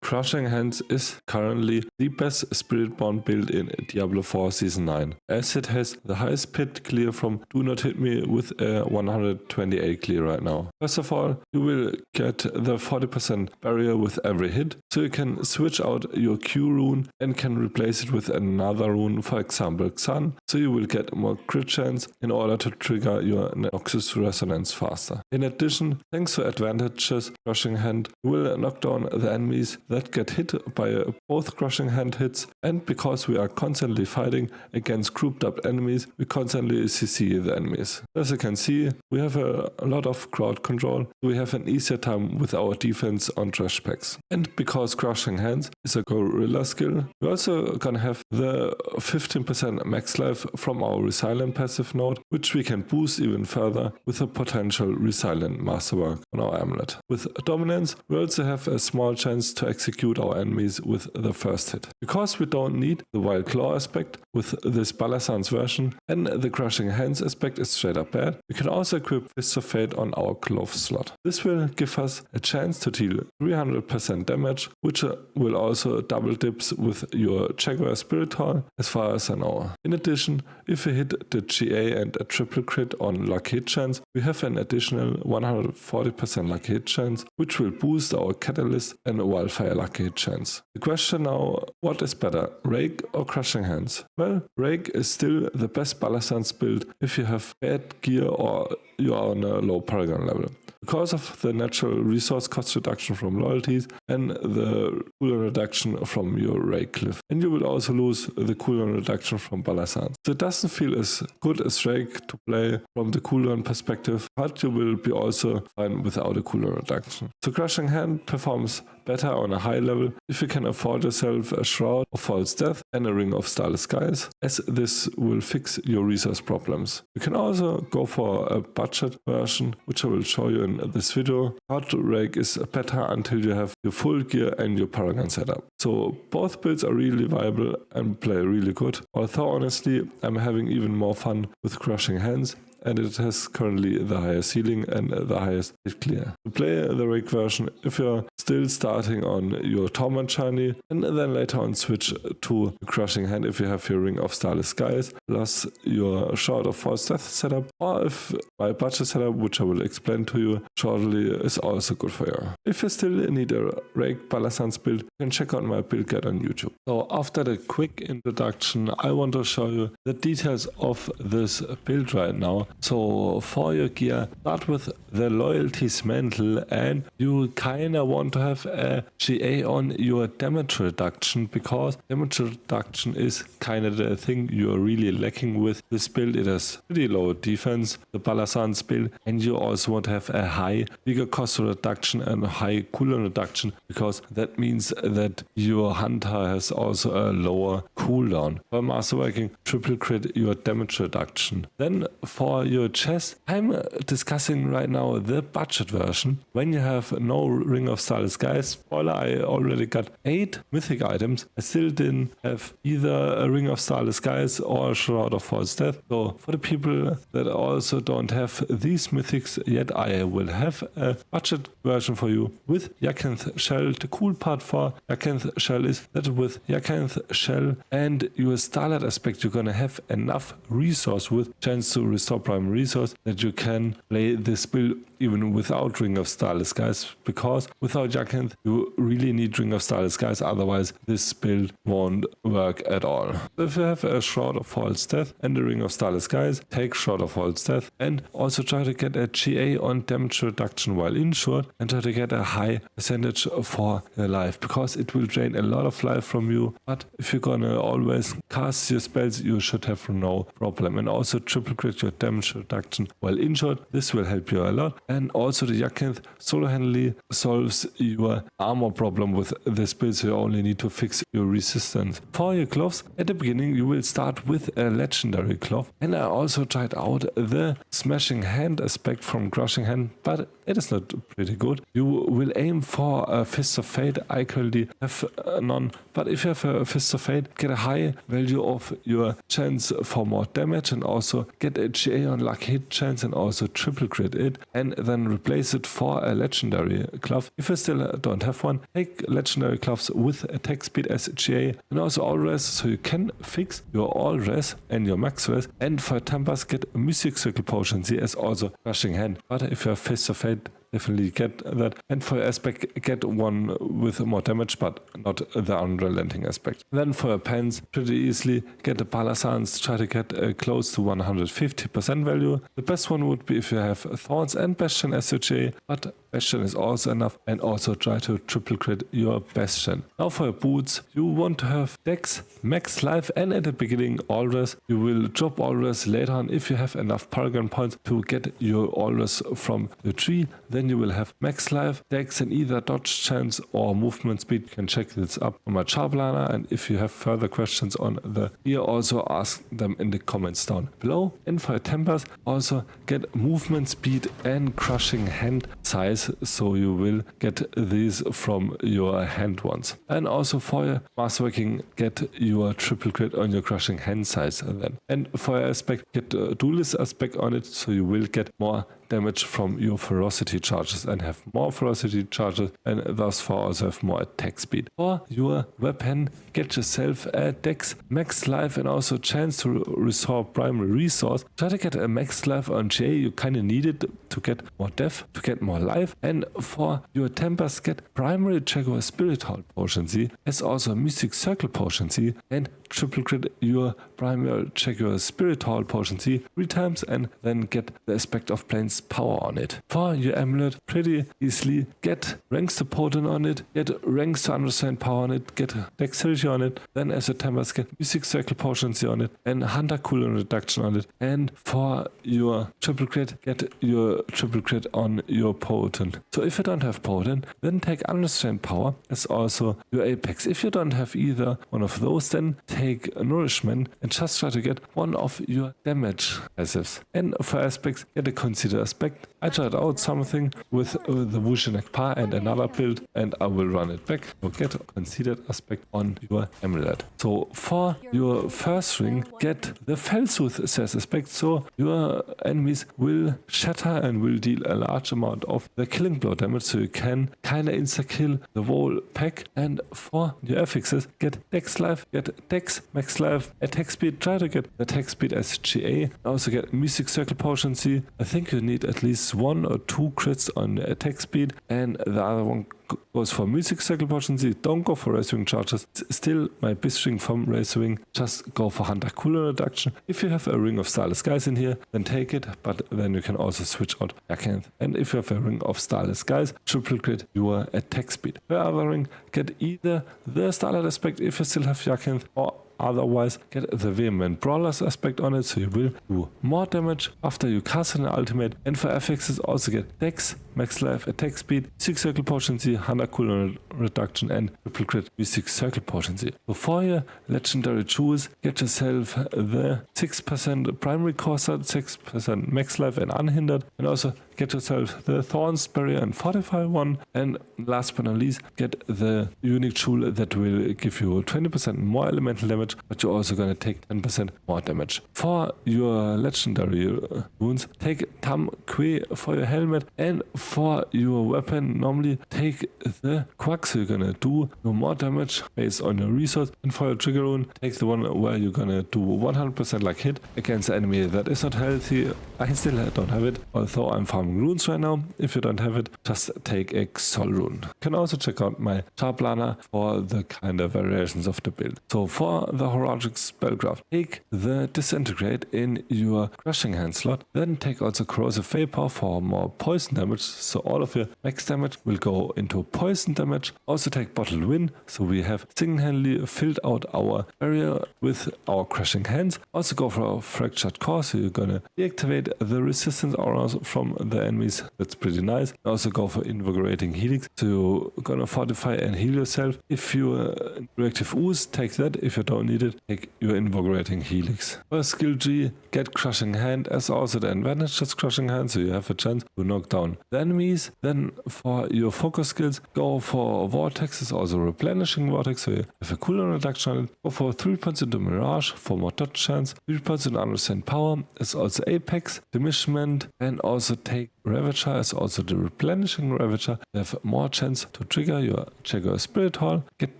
Crushing Hands is currently the best Spiritborn build in Diablo 4 Season 9, as it has the highest pit clear from Do Not Hit Me with a 128 clear right now. First of all, you will get the 40% barrier with every hit, so you can switch out your Q rune and can replace it with another rune, for example Xan, so you will get more crit chance in order to trigger your Noxis Resistance faster. In addition, thanks to advantages Crushing Hand, you will knock down the enemies that get hit by both Crushing Hand hits, and because we are constantly fighting against grouped up enemies, we constantly CC the enemies. As you can see, we have a lot of crowd control, so we have an easier time with our defense on trash packs. And because Crushing Hands is a gorilla skill, we're also gonna have the 15% max life from our Resilient passive node, which we can boost even further with a potential Resilient masterwork on our amulet. With Dominance, we also have a small chance to execute our enemies with the first hit. Because we don't need the Wild Claw aspect with this Balazans version, and the Crushing Hands aspect is straight up bad, we can also equip Fist of Fate on our glove slot. This will give us a chance to deal 300% damage, which will also double dips with your Jaguar Spirit Hall as far as I know. In addition, if we hit the GA and a triple crit on luck hit chance, we have an additional 140% luck hit chance, which will boost our Catalyst and Wildfire luck hit chance. The question now, what is better, Rake or Crushing Hands? Well, Rake is still the best Balazans build if you have bad gear or you are on a low paragon level. Because of the natural resource cost reduction from loyalties and the cooldown reduction from your Rake cliff. And you will also lose the cooldown reduction from Balazans. So it doesn't feel as good as Rake to play from the cooldown perspective, but you will be also fine without a cooldown reduction. So Crushing Hand performs better on a high level if you can afford yourself a Shroud of False Death and a Ring of Starless Skies, as this will fix your resource problems. You can also go for a budget version, which I will show you in this video. Hard Rake is better until you have your full gear and your paragon setup. So both builds are really viable and play really good, although honestly I'm having even more fun with Crushing Hands, and it has currently the highest ceiling and the highest hit clear. To play the Rake version if you're still starting on your Torment shiny, and then later on switch to Crushing Hand if you have your Ring of Starless Skies plus your Shroud of False Death setup, or if my budget setup, which I will explain to you shortly, is also good for you. If you still need a Rake Balazans build, you can check out my build guide on YouTube. So after the quick introduction, I want to show you the details of this build right now. So for your gear, start with the Loyalties Mantle, and you kinda want to have a GA on your damage reduction, because damage reduction is kinda the thing you're really lacking with this build. It has pretty low defense, the Balazans build, and you also want to have a high bigger cost reduction and a high cooldown reduction, because that means that your Hunter has also a lower cooldown. For Masterworking, triple crit your damage reduction. Then for your chest, I'm discussing right now the budget version. When you have no Ring of Starless Skies, spoiler, I already got 8 mythic items. I still didn't have either a Ring of Starless Skies or a Shroud of False Death. So for the people that also don't have these mythics yet, I will have a budget version for you with Yakanth Shell. The cool part for Yakanth Shell is that with Yakanth Shell and your Starlight aspect, you're gonna have enough resource with chance to restore prime resource that you can play this build even without Ring of Starless Skies, because without Yakanth you really need Ring of Starless Skies, otherwise this build won't work at all. So if you have a Shroud of False Death and a Ring of Starless Skies, take Shroud of False Death and also try to get a GA on damage reduction while insured, and try to get a high percentage for your life, because it will drain a lot of life from you, but if you're gonna always cast your spells, you should have no problem. And also triple crit your damage reduction while injured, this will help you a lot. And also the Yakanth solo-handedly solves your armor problem with this build, so you only need to fix your resistance. For your gloves, at the beginning you will start with a legendary glove, and I also tried out the Smashing Hand aspect from Crushing Hand, but it is not pretty good. You will aim for a Fist of Fate. I currently have none, but if you have a Fist of Fate, get a high value of your chance for more damage and also get a GA on luck hit chance and also triple crit it, and then replace it for a legendary glove. If you still don't have one, take legendary gloves with attack speed as GA and also all res, so you can fix your all res and your max res. And for tempers, get a Mystic Circle Potion as also crushing hand. But if you have Fist of Fate, definitely get that. And for your aspect, get one with more damage, but not the unrelenting aspect. Then for your pants, pretty easily get the Balazans, try to get close to 150% value. The best one would be if you have Thorns and Bastion as your J, but Bastion is also enough, and also try to triple crit your Bastion. Now for your boots, you want to have Dex, Max Life, and at the beginning all res. You will drop all res later on if you have enough paragon points to get your all res from the tree. Then you will have Max Life, Dex, and either dodge chance or movement speed. You can check this up on my Charblana, and if you have further questions on the gear, also ask them in the comments down below. And for your tempers, also get movement speed and crushing hand size, so you will get these from your hand ones. And also for your masterworking, get your triple crit on your crushing hand size then. And for your aspect, get a duelist aspect on it, so you will get more damage from your ferocity charges and have more ferocity charges, and thus far also have more attack speed. For your weapon, get yourself a Dex, Max Life, and also chance to restore primary resource. Try to get a Max Life on J, you kinda need it to get more death, to get more life. And for your tempers, get primary Jaguar Spirit Hall Potency, as also Mystic Circle Potency, and triple crit your primary Jaguar Spirit Hall Potency 3 times, and then get the aspect of Plains power on it. For your amulet, pretty easily get ranks to potent on it, get ranks to understand power on it, get dexterity on it, then as a tempers get Mystic Circle Potency on it and Hunter cooldown reduction on it. And for your triple crit, get your triple crit on your potent. So if you don't have potent, then take understand power as also your apex. If you don't have either one of those, then take nourishment and just try to get one of your damage passives. And for aspects, get a consider aspect. I tried out something with the Wushinek Pa and another build, and I will run it back. So get a considered aspect on your amulet. So for your first ring, get the Fellsooth says aspect, so your enemies will shatter and will deal a large amount of the killing blow damage, so you can kinda insta-kill the whole pack. And for your affixes, get Dex Life, get Dex, Max Life, attack speed, try to get attack speed as GA, also get Mystic Circle Potency. I think you need at least 1 or 2 crits on attack speed, and the other one goes for Mystic Circle Potency. Don't go for Razewing charges. It's still my best string from Razewing. Just go for Hunter cooldown reduction. If you have a Ring of Starless Skies in here, then take it, but then you can also switch out Yakanth. And if you have a Ring of Starless Skies, triple crit your attack speed. The other ring, get either the Starlight aspect if you still have Yakanth, or otherwise get the Vehement Brawlers aspect on it, so you will do more damage after you cast an ultimate. And for affixes, also get Dex, Max Life, attack speed, Mystic Circle Potency, Hunter cooldown reduction, and triple crit Mystic Circle Potency. So for your legendary jewels, get yourself the 6% primary corset, 6% Max Life and unhindered, and also get yourself the Thorns Barrier and Fortify one. And last but not least, get the unique jewel that will give you 20% more elemental damage, but you're also gonna take 10% more damage. For your legendary wounds, take Tam Kwe for your helmet, and for your weapon, normally take the Quack, so you're gonna do no more damage based on your resource. And for your trigger rune, take the one where you're gonna do 100% like hit against an enemy that is not healthy. I still don't have it, although I'm farming runes right now. If you don't have it, just take a Sol rune. You can also check out my Charblana for the kind of variations of the build. So for the Horadric spellcraft, take the Disintegrate in your Crushing Hand slot, then take also Corrosive Vapor for more poison damage, so all of your max damage will go into poison damage. Also take Bottled Wind, so we have single-handedly filled out our area with our Crushing Hands. Also go for a Fractured Core, so you're gonna deactivate the resistance auras from the enemies. That's pretty nice. Also go for Invigorating Helix, so you're gonna fortify and heal yourself. If you reactive ooze, take that. If you don't need it, take your Invigorating Helix. For skill G, get Crushing Hand as also the advantage is Crushing Hand, so you have a chance to knock down the enemies. Then for your focus skills, go for vortexes, also replenishing vortex, so you have a cooldown reduction on it. Go for 3 points into Mirage for more dodge chance, 3 points into Understand Power, is also Apex, Diminishment, and also take Ravager is also the replenishing Ravager. You have more chance to trigger your Jaguar Spirit Hall. Get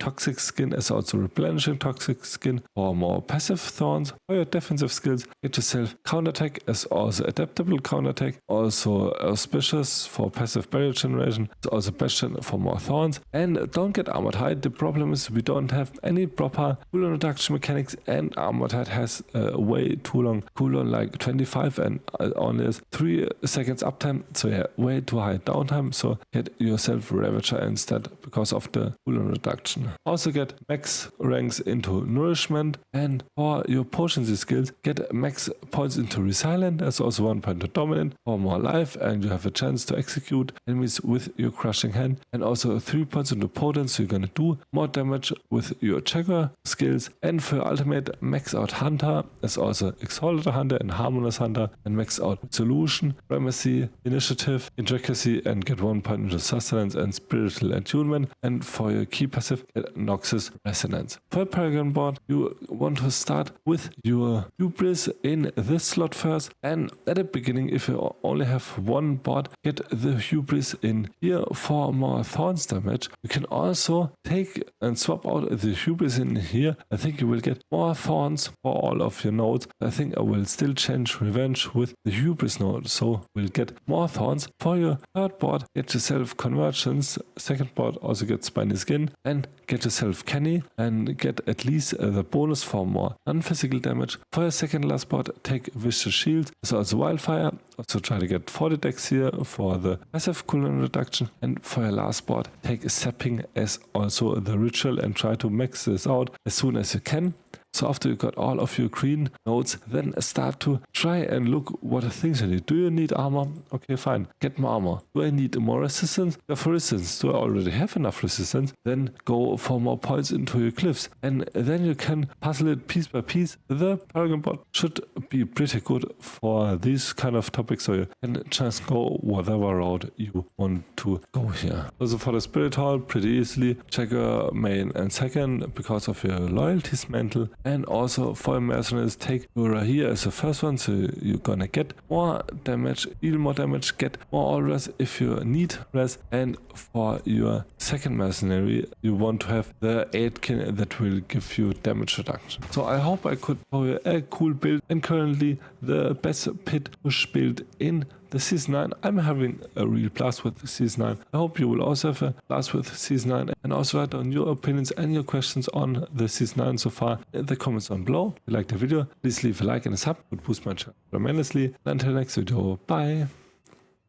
Toxic Skin as also replenishing Toxic Skin for more passive thorns. For your defensive skills, get yourself Counterattack as also adaptable counterattack. Also Auspicious for passive barrier generation. It's also Bastion for more thorns. And don't get Armored Hide. The problem is we don't have any proper cooldown reduction mechanics, and Armored Hide has way too long cooldown, like 25, and only has 3 seconds uptime. So yeah, way too high downtime. So get yourself Ravager instead because of the cooldown reduction. Also get max ranks into Nourishment, and for your potency skills, get max points into Resilient as also 1 point to Dominant for more life, and you have a chance to execute enemies with your Crushing Hand, and also 3 points into Potence, so you're gonna do more damage with your Jaguar skills. And for your ultimate, max out Hunter as also Exalted Hunter and Harmonious Hunter, and max out Solution, Primacy, Initiative, Intricacy, and get 1 point into Sustenance and Spiritual Attunement. And for your key passive, get Noxis Resistance. For a Paragon board, you want to start with your Hubris in this slot first, and at the beginning, if you only have one board, get the Hubris in here for more Thorns damage. You can also take and swap out the Hubris in here. I think you will get more Thorns for all of your nodes. I think I will still change Revenge with the Hubris node, so we'll get more Thorns. For your third board, get yourself Convergence. Second board also get Spiny Skin, and get yourself Kenny and get at least the bonus for more non-physical damage. For your second last board, take Vicious Shield, as also Wildfire. Also try to get vortex here for the passive cooldown reduction. And for your last board, take Sapping as also the ritual, and try to max this out as soon as you can. So after you got all of your green nodes, then start to try and look what things you need. Do you need armor? Okay, fine. Get more armor. Do I need more resistance? Yeah, for resistance. Do I already have enough resistance? Then go for more points into your glyphs. And then you can puzzle it piece by piece. The Paragon bot should be pretty good for these kind of topics, so you can just go whatever route you want to go here. Also for the Spirit Hall, pretty easily check your main and second because of your loyalties mantle. And also for your mercenaries, take Ura here as the first one, so you're gonna get more damage, deal more damage, get more all res if you need res. And for your second mercenary, you want to have the Aidkin that will give you damage reduction. So I hope I could show you a cool build, and currently the best pit push build in the Season 9. I'm having a real blast with Season 9. I hope you will also have a blast with Season 9, and also write down your opinions and your questions on the Season 9 so far in the comments down below. If you liked the video, please leave a like and a sub. It would boost my channel tremendously. Until next video, bye!